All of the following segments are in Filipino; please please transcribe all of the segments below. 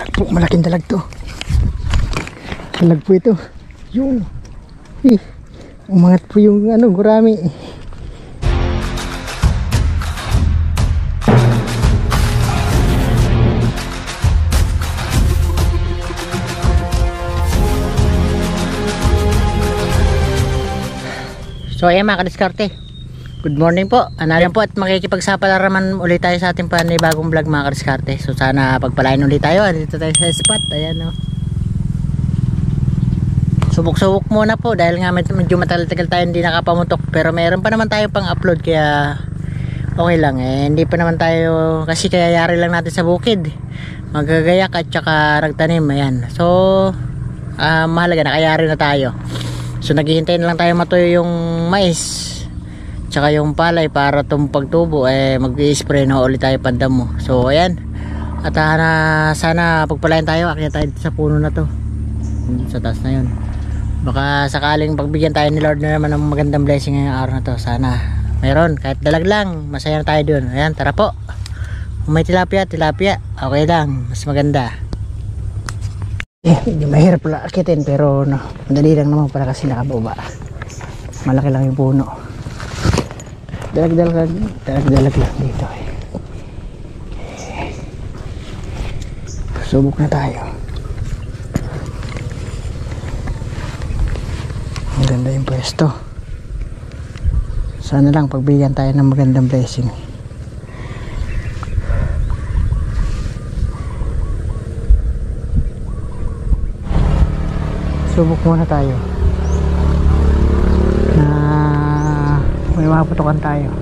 Dalag po, malaking dalag to. Dalag po ito. Yun. Umangat po yung gurami. So ayan mga kadiskarte, good morning po. Analan po at makikipagsapalaran ulit tayo sa ating panibagong vlog mga kadiskarte. So sana pagpalain ulit tayo. Dito tayo sa spot. Ayan o. Subok-subok muna po dahil nga medyo matagal-tagal tayo hindi nakapamutok. Pero meron pa naman tayo pang upload kaya okay lang. Hindi pa naman tayo kasi kaya yari lang natin sa bukid. Magagayak at saka nagtanim. Ayan. So mahalaga nakayari na tayo. So naghihintay na lang tayo matuyo yung mais tsaka yung palay para pagtubo mag-i-spray na ulit tayo pandamo. So ayan. At sana pagpalain tayo, akyat tayo sa puno na to. Sa taas na yun. Baka sakaling pagbigyan tayo ni Lord na naman ng magandang blessing ngayong araw na to. Sana mayroon, kahit dalag lang, masaya na tayo dun. Ayan, tara po. Kung may tilapia, okay lang, mas maganda. Medyo mahirap pala akitin pero madali lang naman pala kasi nakababa. Malaki lang yung puno. Dalag lang dito Subok na tayo. Ang ganda yung pwesto. Sana lang pagbigyan tayo ng magandang blessing. Subok muna tayo na may maputukan tayo.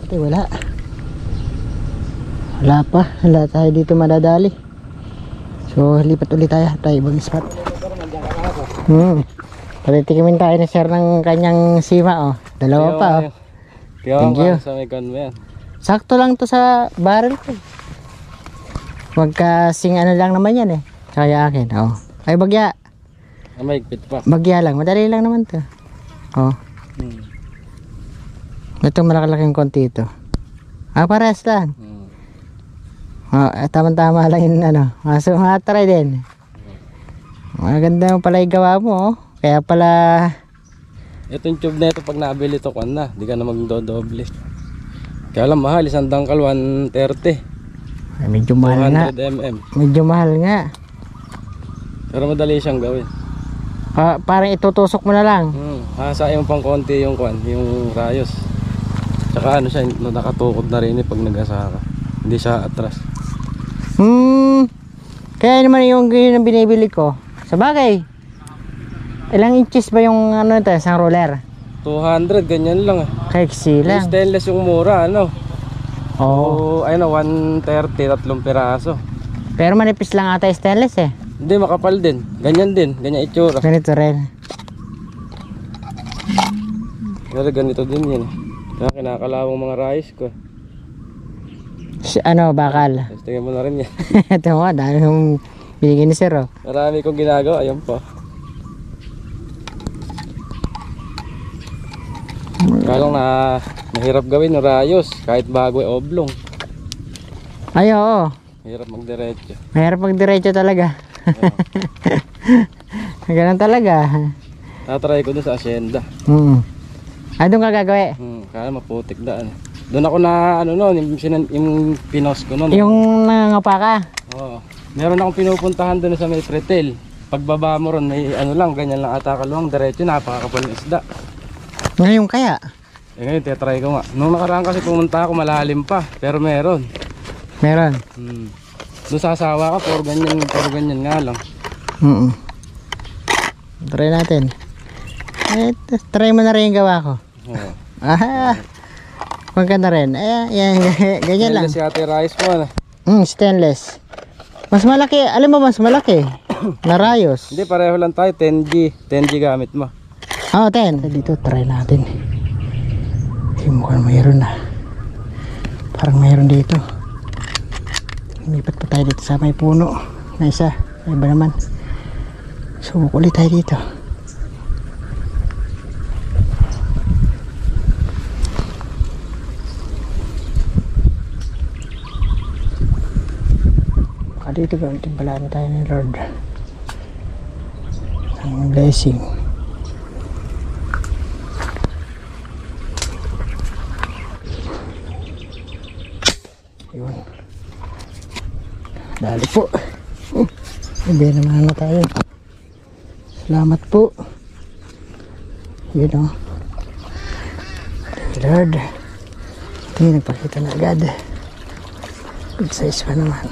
Ito wala pa, wala tayo dito madadali. So lipat ulit tayo ibang spot. Patitikimin tayo ni sir ng kanyang sima. Dalawa pa. Thank you. Sakto lang to sa barrel ko. Magkasing lang naman yan Kaya akin. Ay bagya. Mahigpit pa. Bagya lang. Madali lang naman to. Ito malaki-laking konti ito. Pares lang. Tama-tama lang yung So try din. Maganda pala yung gawa mo. Kaya pala itong tube na ito pag nabili ito na. Di ka na magdodoble. Kaya lang mahal, isang dangkal 130. Medyo mahal nga. 200 mm. Medyo mahal nga. Pero madali siyang gawin. Parang itutusok mo na lang. Hasain mo pang konti yung yung rayos. Tsaka siya, nakatukod na rin pag nag-asa ka. Hindi siya atras. Kaya naman yung binibili ko. Sa bagay, ilang inches ba yung ito, isang roller? 200, ganyan lang Kaiksi lang. Stainless yung mura, ayun 130, 3 piraso. Pero manipis lang ata stainless Hindi, makapal din. Ganyan itsura. Ganito rin. Pero ganito din yun. Kaya kinakalawang mga rice ko. Bakal. Tingnan mo na rin yan. Ito mo, dahil yung binigyan ni sir Marami kong ginagawa, ayun po. Kaya lang mahirap gawin yung rayos kahit bago oblong. Ay oo. Mahirap magdiretso. Mahirap magdiretso talaga. Ganun talaga. Tatry ko dun sa asyenda. Doon ka gagawin? Kaya maputik daan. Doon ako na yung pinos ko noon. Yung nangangapa ka? Oo. Meron akong pinupuntahan doon sa may pretel. Pagbaba mo ron may ganyan lang ata kaluwang diretso, napakakapal ng isda. Ngayon kaya? Ngayon try ko nga. Nung nakaraan kasi pumunta ako malalim pa, pero meron. Meron? Doon sa asawa ka, puro ganyan nga lang. Try natin. Try mo na rin yung gawa ko. Huwag ka na rin. Ganyan lang. Stainless yata yung rice mo stainless. Mas malaki, alam mo mas malaki na rayos. Hindi, pareho lang tayo, 10G gamit mo. 10. Dito try natin. Mukhang mayroon na. Parang mayroon dito. Lipat pa tayo dito sa may puno na isa. Iba naman. Subok ulit tayo dito. dito gawin timbalaan tayo ni Lord ang blessing. Yun, dali po. Hindi naman na tayo. Salamat po. Yun o. Thank you Lord. Hindi nagpakita na agad. Good size pa naman.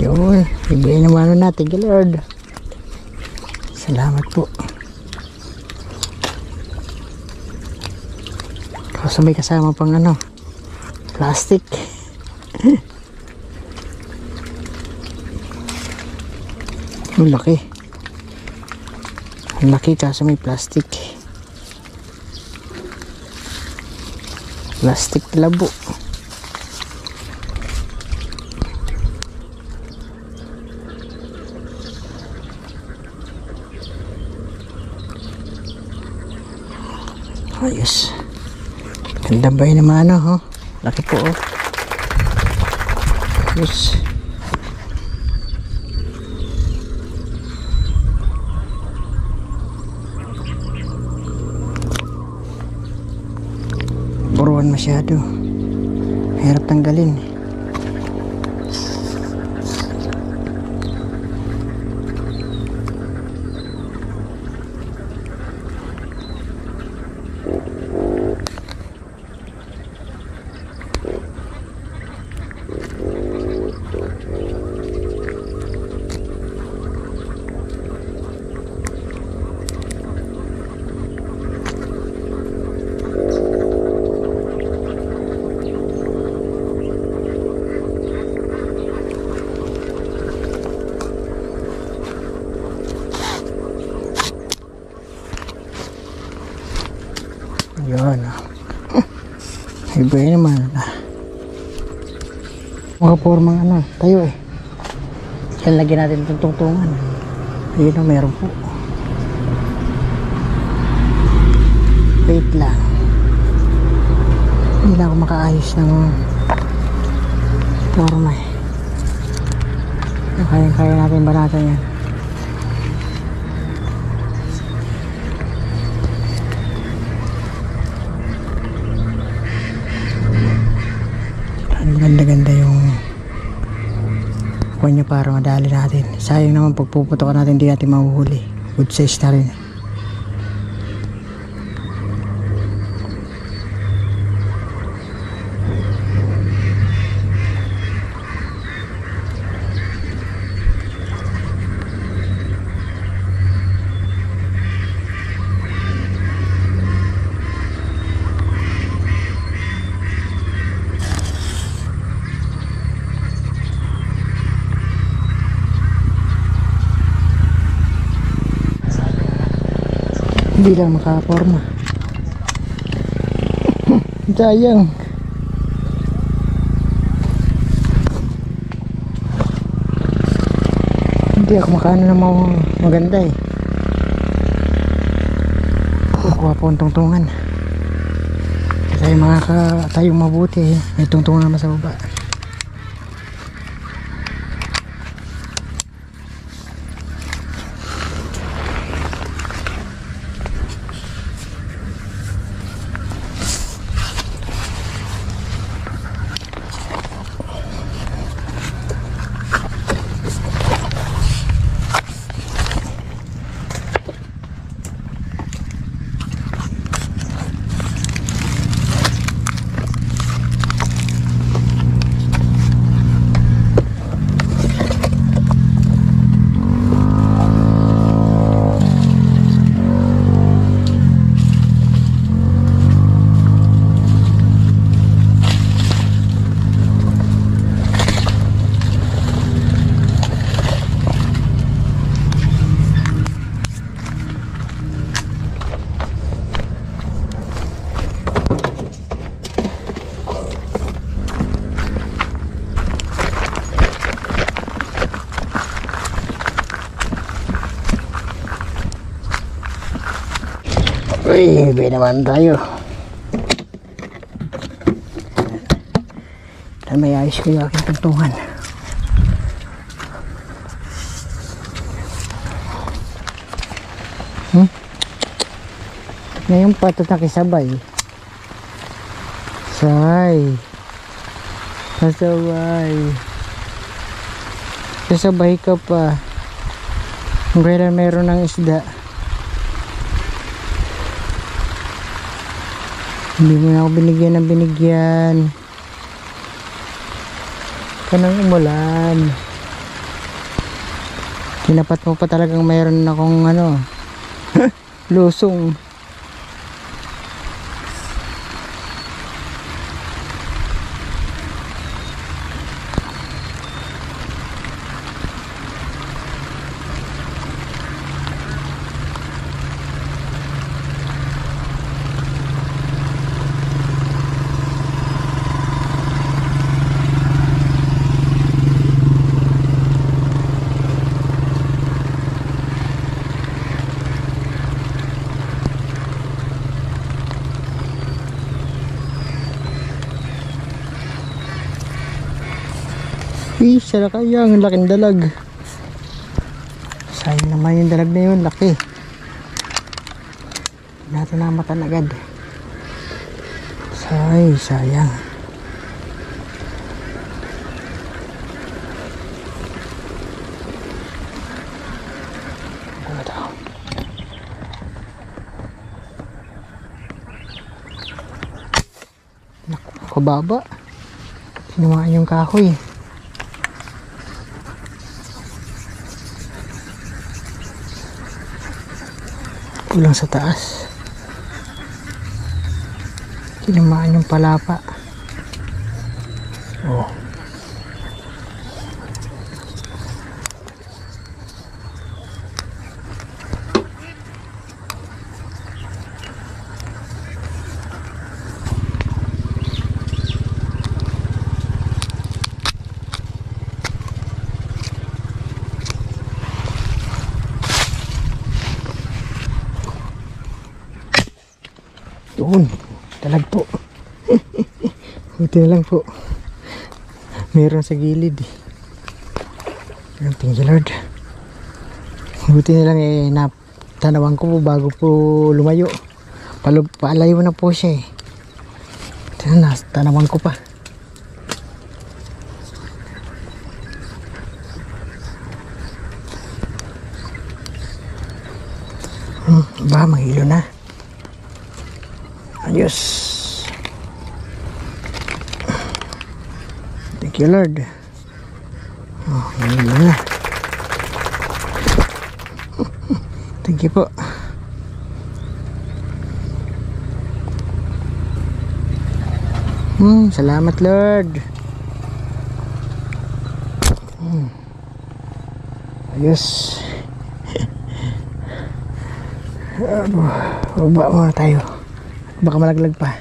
Yun, ibigay naman natin kay Lord. Salamat po. Kasi may kasama pang ano, plastic. Ang laki. Ang laki kasi may plastic. Plastic labo. Ayos. Ganda ba yun naman ho? Laki po oh. Ayos. Buruan masyado. Hirap tanggalin. Yun. Iba yun naman. Mga formang ano, tayo eh. Yan, lagyan natin itong tungtungan. Ayun na, meron po. Wait lang. Hindi na ako makaayos ng forma eh. Kaya natin banatan yan. Ganda-ganda yung kuha niya para madali natin. Sayang naman pag puputokan natin, hindi natin mahuhuli. Good size na rin. Hindi lang makaporma. Sayang. Hindi ako makaano na maganda eh. Kukuha po ang tungtungan. Tayo tayong mabuti eh. May tungtungan naman sa baba. Uy, may naman tayo. May ayos ko yung aking tugtungan. Ngayon pa ito nakisabay. Kasabay. Kasabay ka pa. Kung kailan meron ng isda. Hindi mo na ako binigyan ng binigyan. Kanang umulan. Tinapat mo pa talagang mayroon akong lusong. Sara kaya ang laking dalag. Sayang naman yung dalag na yun, laki. Hindi natin namatan agad. Sayang. Ano ito? Naku, kababa. Sinumaan yung kahoy. Kulang sa taas. Tinamaan yung palapa. Oh. Doon, dalag po. Buti na lang po. Meron sa gilid. Thank you Lord. Buti na lang natanawan ko po bago po lumayo. Paalayo na po siya eh. Tanawan ko pa. Ba, mahilo na. Adios. Thank you Lord. Oh, yun na. Thank you po. Salamat Lord. Ayos. Baba muna tayo. Baka malaglag pa.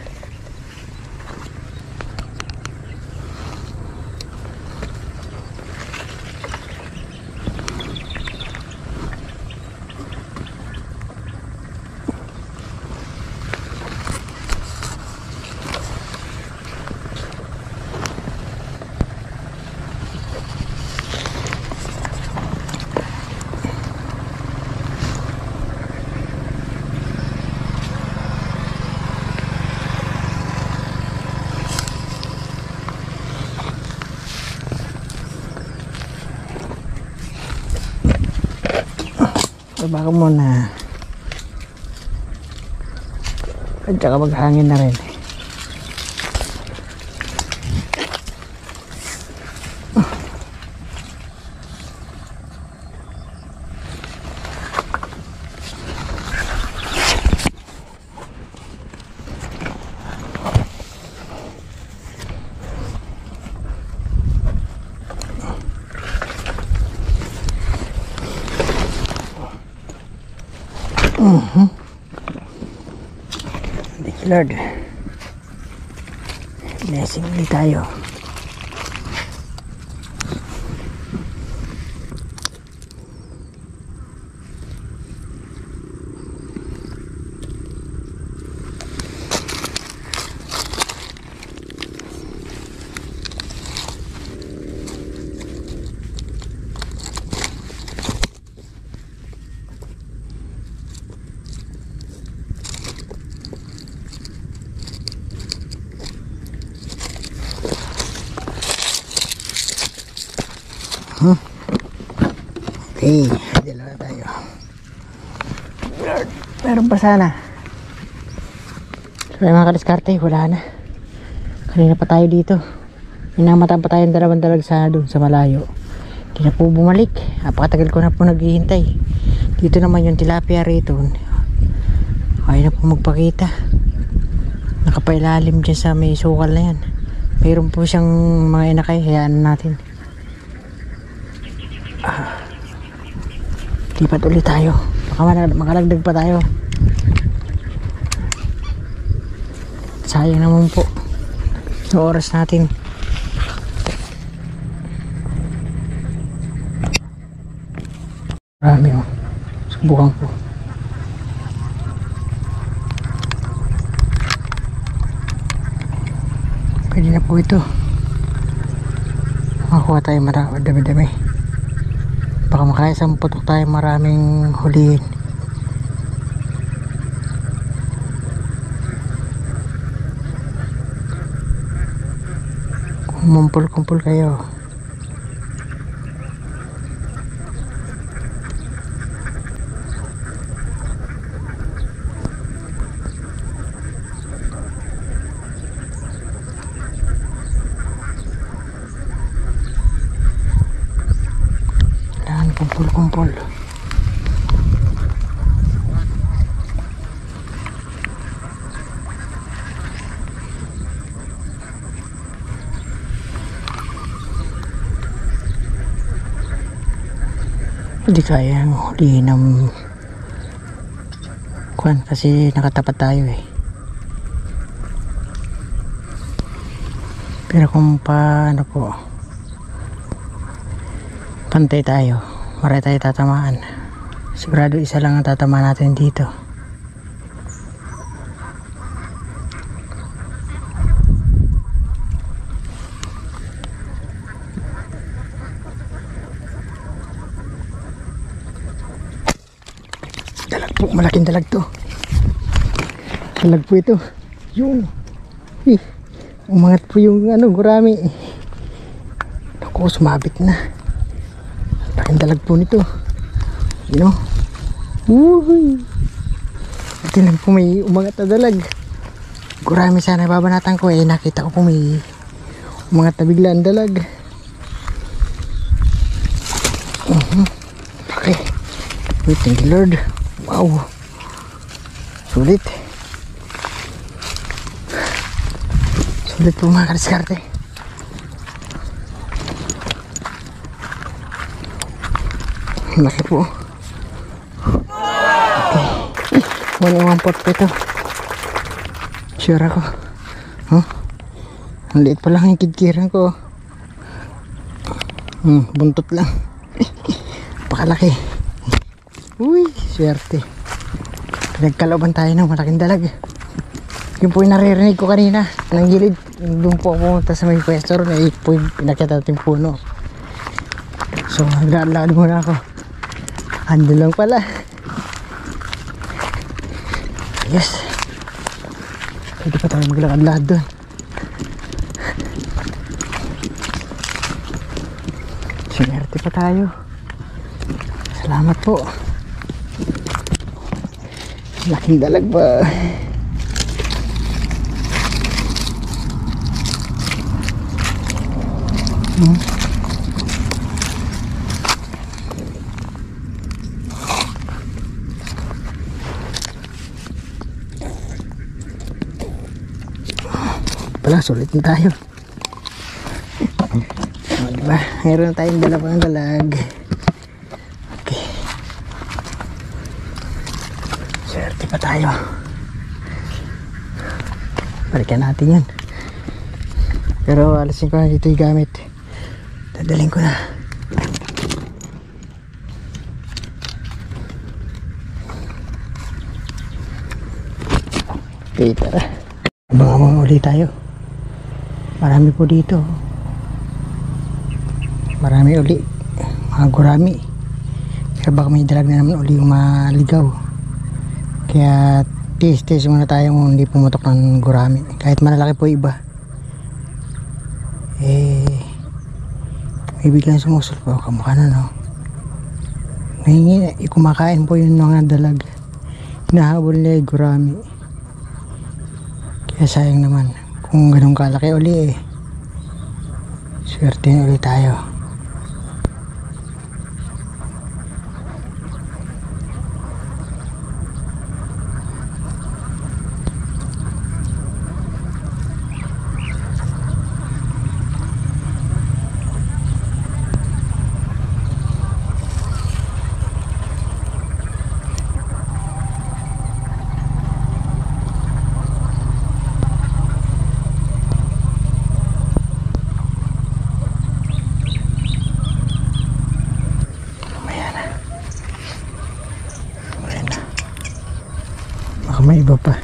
Baka muna. At saka maghangin na rin. Thank you Lord. Blessing ulit tayo. Okay, dalawa tayo. Meron pa sana. So mga kadiskarte, wala na. Kanina pa tayo dito. Minamatan pa tayong dalawang dalag sa doon sa malayo. Hindi na po bumalik. Napakatagal ko na po naghihintay. Dito naman yung tilapia rito. Ayaw na po magpakita. Nakapailalim dyan sa may sukal na yan. Mayroon po siyang mga inakay. Hayaan natin. Lipat ulit tayo. Baka makalagdag pa tayo. Sayang naman po yung oras natin. Marami oh. Subukan ko. Pwede na po ito. Makakuha tayo madami-dami. Baka makaya sa putok tayo maraming huliin. Kumpul kayo. Yan, kumpul. Hindi kaya ang huli ng kuwan kasi nakatapat tayo eh. Pero kung paano po pantay tayo, maray tayo tatamaan. Sigurado isa lang ang tatamaan natin dito. Dalag po, malaking dalag to. Dalag po ito. Yung umangat po yung gurami. Naku, sumabit na. Malaking dalag po nito. You know? Woohoo! Ito lang po may umangat na dalag. Gurami sana babanatan ko eh. Nakita ko po may umangat na bigla ang dalag. Okay. Wait, thank you Lord. Wow, sulit po mga kadiskarte. Laki po. Okay, 1 pot po ito. Sure ako. Ang liit pa lang yung kidkiran ko. Buntot lang. Pakalaki. Uy, swerte. Nagkalooban tayo ng malaking dalag. Yung po yung naririnig ko kanina ng gilid. Doon po pumunta sa may pwesto ron. Eh po yung pinakita natin puno. So naglalakad muna ako. Ando lang pala. Yes. Pwede pa tayo maglakad-lakad doon. Swerte pa tayo. Salamat po. Laking dalag ba? Pala, sulit na tayo. Diba? Meron tayong dalawang dalag. Swerte pa tayo. Balikan natin yan. Pero alasin ko na dito yung gamit. Dadaling ko na. Okay, tara. Abang-abang ulit tayo. Marami po dito. Marami uli. Mga gurami. Pero baka may dalag na naman uli yung maligaw. Kaya tis muna tayo kung hindi pumutok ng gurami. Kahit malalaki po iba. May biglang sumusul po. Kamukha na no. May kumakain po yung mga dalag. Hinahabol nila yung gurami. Kaya sayang naman. Kung ganun kalaki uli swerte na ulit tayo. Baka may iba pa.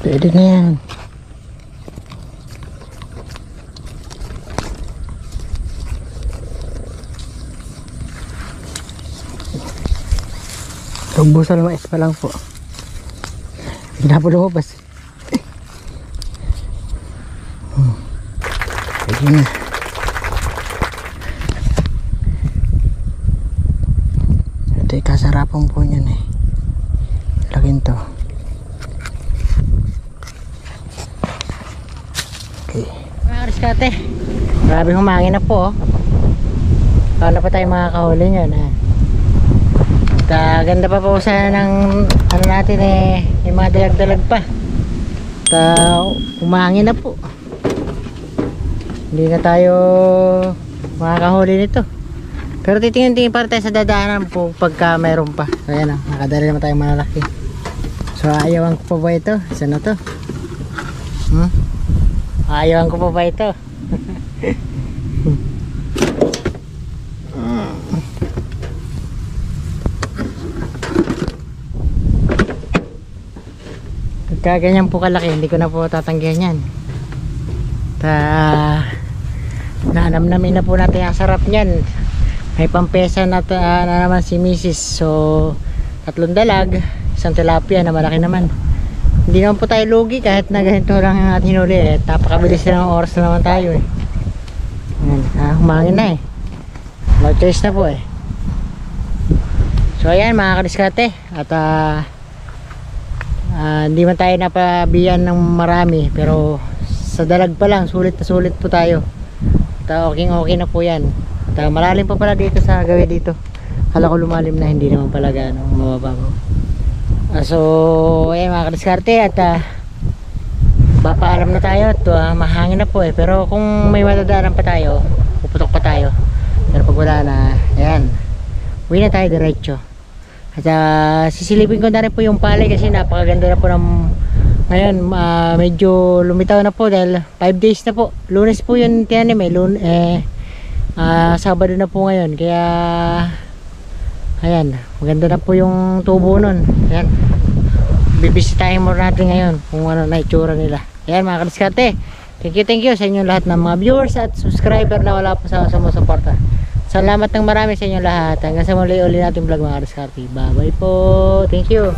Pwede na yan. Tubusan mais pa lang po. Hindi na po lumabas. Pwede na. Ito yung kasarapan po niyan Lakin to. Okay. Mga kariskate, grabe humangin na po. Kala pa tayo makakahuli niyan ganda pa po sana ng ano natin yung mga dalag-dalag pa. Umangin na po. Hindi na tayo makakahuli nito. Pero titingin-tingin pa tayo sa dadaanan po pagka mayroon pa. So ayan nakadali naman tayo malalaki. So ayawan ko pa ba ito? Isa na to. Ayawan ko pa ba ito? Pagka ganyan po kalaki, hindi ko na po tatanggihan yan. Nanamnamin na po natin ang sarap niyan. May pampesa na naman si Mrs. So 3 dalag, 1 tilapia na malaki naman. Hindi naman po tayo lugi kahit na ganito lang ang ating hinuli. Napakabilis na ng oras na naman tayo humangin na no choice na po So ayan mga kadiskate. At hindi man tayo napabiyan ng marami, pero sa dalag pa lang sulit na sulit po tayo. Okay na po yan. Malalim pa pala dito sa gawin dito. Kala ko lumalim na, hindi naman pala mababaw. So ayan mga kadiskarte, at papaalam na tayo at mahangin na po pero kung may madadaanan pa tayo, puputok pa tayo. Pero pag wala na, ayan, uwi na tayo diretso. At sisilipin ko na rin po yung palay kasi napakaganda na po ng ngayon. Medyo lumitaw na po dahil 5 days na po. Lunes po yun tiyanim Sabado na po ngayon, kaya ayan, maganda na po yung tubo nun. Ayan, bibisitahin mo natin ngayon kung ano na itsura nila. Ayan mga kadiskarte, thank you sa inyong lahat ng mga viewers at subscriber na wala po sa sumusuporta. Salamat ng marami sa inyo lahat. Hanggang sa muli natin vlog mga kadiskarte. Bye bye po. Thank you.